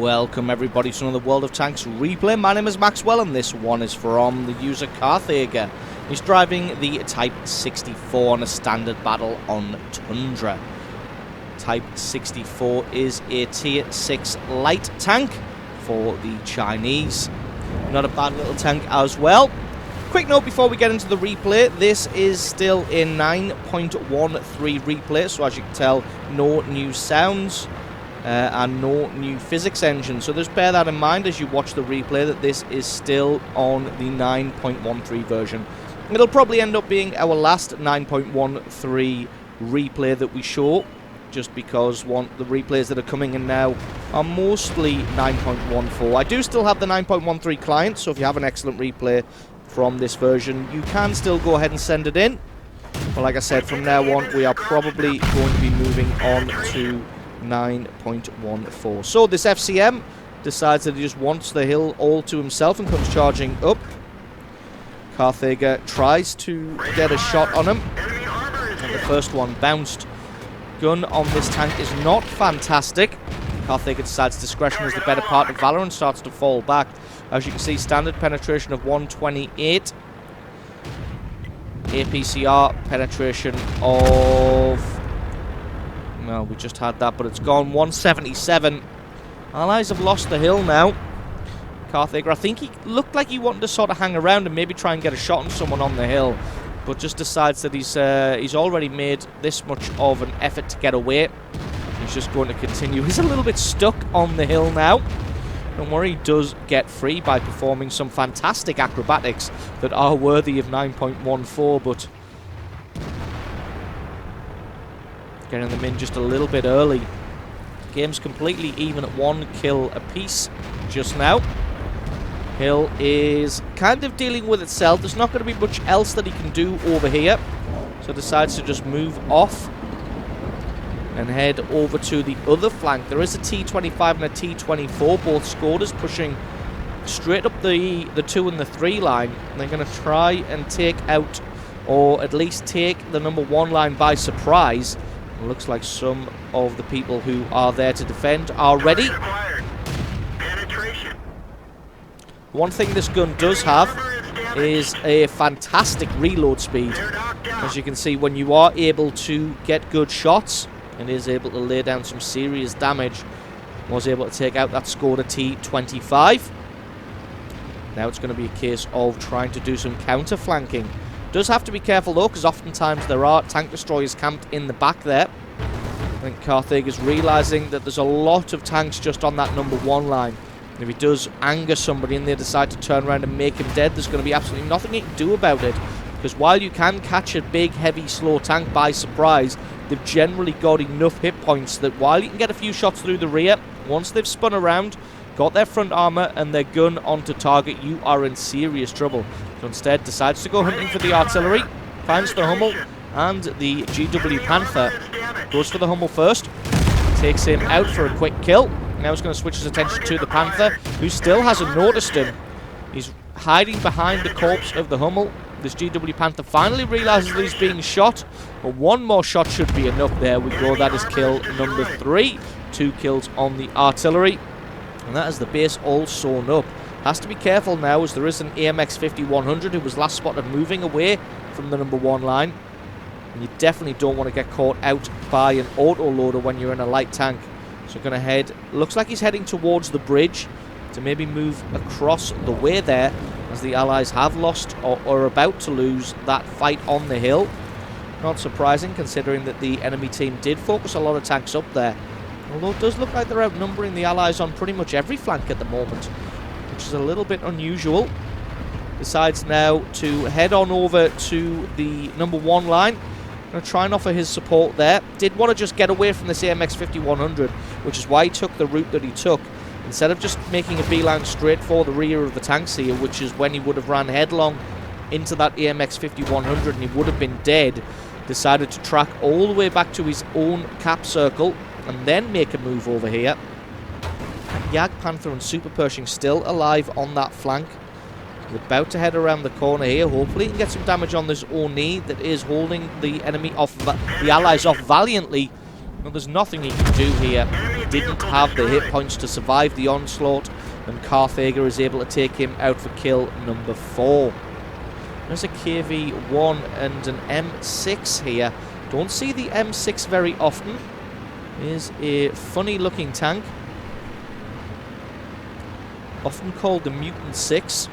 Welcome everybody to another World of Tanks replay. My name is Maxwell and this one is from the user Carthager. He's driving the Type 64 on a standard battle on Tundra. Type 64 is a tier 6 light tank for the Chinese. Not a bad little tank as well. Quick note before we get into the replay, this is still a 9.13 replay, so as you can tell, no new sounds. And no new physics engine, so just bear that in mind as you watch the replay that this is still on the 9.13 version. It'll probably end up being our last 9.13 replay that we show, just because the replays that are coming in now are mostly 9.14. I do still have the 9.13 client, so if you have an excellent replay from this version, you can still go ahead and send it in. But like I said, from now on, we are probably going to be moving on to 9.14. So this FCM decides that he just wants the hill all to himself and comes charging up. Carthager tries to get a shot on him, and the first one bounced. Gun on this tank is not fantastic. Carthager decides discretion is the better part of valor and starts to fall back. As you can see, standard penetration of 128. APCR penetration of... well, we just had that, but it's gone. 177. Allies have lost the hill now. Carthager, I think he looked like he wanted to sort of hang around and maybe try and get a shot on someone on the hill, but just decides that he's already made this much of an effort to get away. He's just going to continue. He's a little bit stuck on the hill now. Don't worry, he does get free by performing some fantastic acrobatics that are worthy of 9.14, but getting them in just a little bit early. Game's completely even at 1 kill apiece just now. Hill is kind of dealing with itself. There's not going to be much else that he can do over here, so decides to just move off and head over to the other flank. There is a T-25 and a T-24, both Skodas pushing straight up the 2 and the 3 line. And they're going to try and take out, or at least take the number 1 line by surprise. It looks like some of the people who are there to defend are ready. One thing this gun does have is a fantastic reload speed. As you can see, when you are able to get good shots, it is able to lay down some serious damage. Was able to take out that Skoda T-25. Now it's going to be a case of trying to do some counter-flanking. Does have to be careful though, because oftentimes there are tank destroyers camped in the back there. I think Carthager is realising that there's a lot of tanks just on that number 1 line. And if he does anger somebody and they decide to turn around and make him dead, there's going to be absolutely nothing he can do about it. Because while you can catch a big, heavy, slow tank by surprise, they've generally got enough hit points that while you can get a few shots through the rear, once they've spun around, got their front armor and their gun onto target, you are in serious trouble. So instead decides to go hunting for the artillery, finds the Hummel and the GW Panther. Goes for the Hummel first, takes him out for a quick kill. Now he's going to switch his attention to the Panther, who still hasn't noticed him. He's hiding behind the corpse of the Hummel. This GW Panther finally realizes that he's being shot, but one more shot should be enough. There we go, that is kill number 3. 2 kills on the artillery. And that is the base all sewn up. Has to be careful now, as there is an AMX 5100 who was last spotted moving away from the number 1 line. And you definitely don't want to get caught out by an autoloader when you're in a light tank. So going to head, looks like he's heading towards the bridge to maybe move across the way there, as the Allies have lost or are about to lose that fight on the hill. Not surprising, considering that the enemy team did focus a lot of tanks up there. Although it does look like they're outnumbering the Allies on pretty much every flank at the moment, which is a little bit unusual. Decides now to head on over to the number 1 line. Going to try and offer his support there. Did want to just get away from this AMX 5100, which is why he took the route that he took. Instead of just making a beeline straight for the rear of the tanks here, which is when he would have ran headlong into that AMX 5100 and he would have been dead, decided to track all the way back to his own cap circle and then make a move over here. Yag, Panther and Super Pershing still alive on that flank. He's about to head around the corner here. Hopefully he can get some damage on this Oni that is holding the enemy off, the Allies off valiantly. Well, there's nothing he can do here. didn't have the hit points to survive the onslaught, and Carthager is able to take him out for kill number 4. There's a KV-1 and an M6 here. Don't see the M6 very often. Is a funny looking tank, often called the Mutant 6.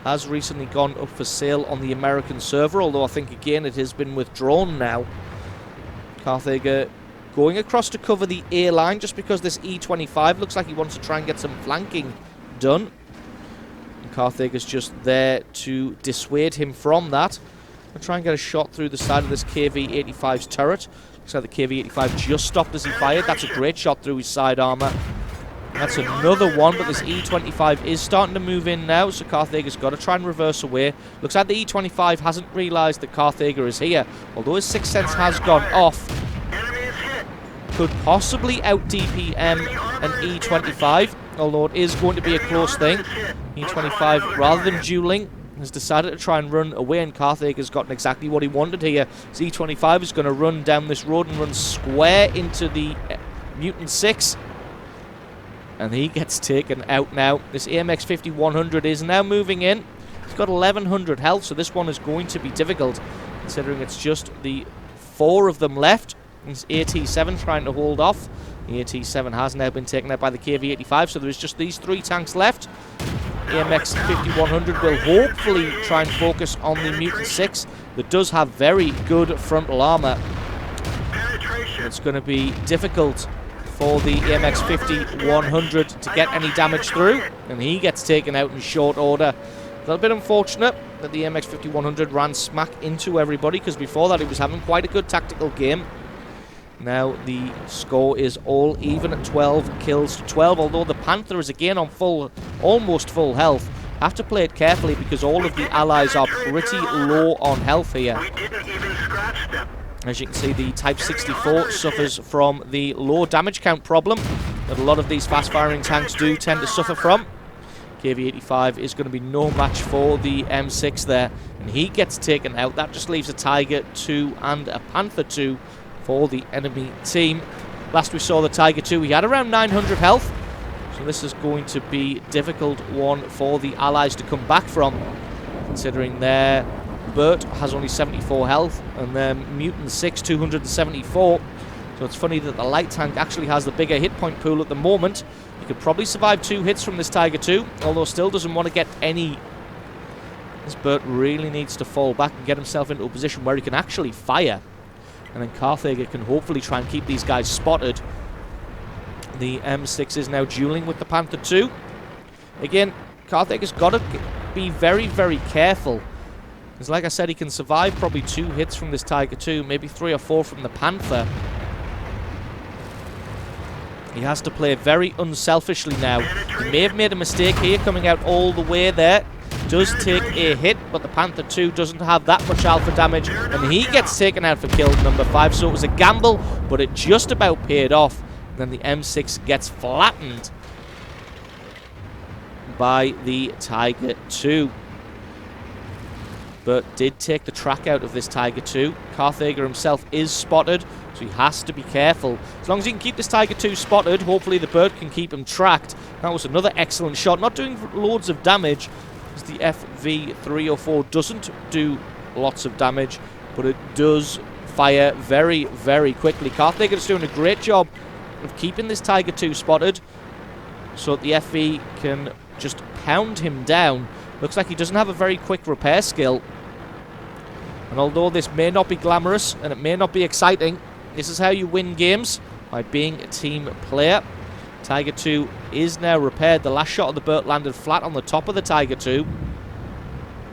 Has recently gone up for sale on the American server, although I think again it has been withdrawn now. Carthager going across to cover the A line just because this E25 looks like he wants to try and get some flanking done. And Carthager's just there to dissuade him from that. I'll try and get a shot through the side of this KV-85's turret. Looks like the KV-85 just stopped as he fired. That's a great shot through his side armor. That's another one, but this E25 is starting to move in now, so Carthager's got to try and reverse away. Looks like the E25 hasn't realised that Carthager is here, although his sixth sense has gone off. Could possibly out DPM an E25, although it is going to be a close thing. E25, rather than dueling, has decided to try and run away, and Carthager's gotten exactly what he wanted here. So E25 is going to run down this road and run square into the Mutant 6. And he gets taken out now. This AMX 5100 is now moving in. He's got 1100 health, so this one is going to be difficult, considering it's just the 4 of them left. It's AT7 trying to hold off. The AT7 has now been taken out by the KV-85, so there's just these 3 tanks left. AMX 5100 will hopefully try and focus on the Mutant 6 that does have very good frontal armor. It's going to be difficult for the AMX 5100 to get any damage through, and he gets taken out in short order. A little bit unfortunate that the AMX 5100 ran smack into everybody, because before that he was having quite a good tactical game. Now the score is all even at 12 kills to 12, although the Panther is again on almost full health. Have to play it carefully because all of the allies are pretty low on health here. As you can see, the Type 64 suffers from the low damage count problem that a lot of these fast-firing tanks do tend to suffer from. KV-85 is going to be no match for the M6 there, and he gets taken out. That just leaves a Tiger 2 and a Panther 2 for the enemy team. Last we saw the Tiger 2, he had around 900 health, so this is going to be a difficult one for the allies to come back from, considering their Burt has only 74 health, and then Mutant 6, 274. So it's funny that the light tank actually has the bigger hit point pool at the moment. He could probably survive 2 hits from this Tiger 2, although still doesn't want to get any. This Burt really needs to fall back and get himself into a position where he can actually fire. And then Carthager can hopefully try and keep these guys spotted. The M6 is now dueling with the Panther 2. Again, Carthager's got to be very, very careful. Because like I said, he can survive probably 2 hits from this Tiger 2, maybe 3 or 4 from the Panther. He has to play very unselfishly now. He may have made a mistake here, coming out all the way there. Does take a hit, but the Panther 2 doesn't have that much alpha damage, and he gets taken out for kill number 5. So it was a gamble, but it just about paid off. And then the M6 gets flattened by the Tiger 2. But did take the track out of this Tiger 2. Carthager himself is spotted, so he has to be careful. As long as he can keep this Tiger 2 spotted, hopefully the bird can keep him tracked. That was another excellent shot. Not doing loads of damage, as the FV304 doesn't do lots of damage, but it does fire very, very quickly. Carthager's doing a great job of keeping this Tiger 2 spotted, so that the FV can just pound him down. Looks like he doesn't have a very quick repair skill. And although this may not be glamorous and it may not be exciting, this is how you win games, by being a team player. Tiger 2 is now repaired. The last shot of the Burt landed flat on the top of the Tiger 2.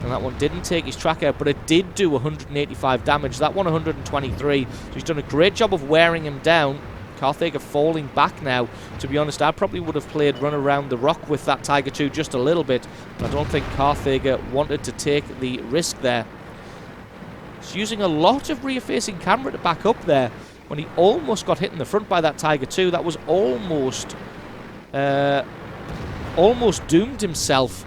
And that one didn't take his track out, but it did do 185 damage. That one 123. So he's done a great job of wearing him down. Carthager falling back now. To be honest, I probably would have played run around the rock with that Tiger 2 just a little bit. But I don't think Carthager wanted to take the risk there. He's using a lot of rear-facing camera to back up there. When he almost got hit in the front by that Tiger 2, that was almost doomed himself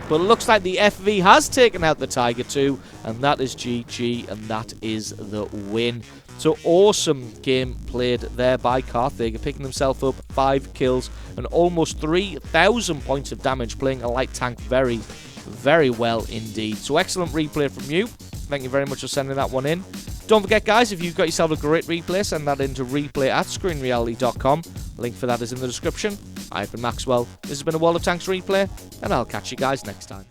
But it looks like the FV has taken out the Tiger 2, and that is GG, and that is the win. So awesome game played there by Carthager, picking himself up 5 kills and almost 3,000 points of damage, playing a light tank very, very well indeed. So excellent replay from you. Thank you very much for sending that one in. Don't forget, guys, if you've got yourself a great replay, send that into replay@screenreality.com. Link for that is in the description. I've been Maxwell. This has been a World of Tanks replay, and I'll catch you guys next time.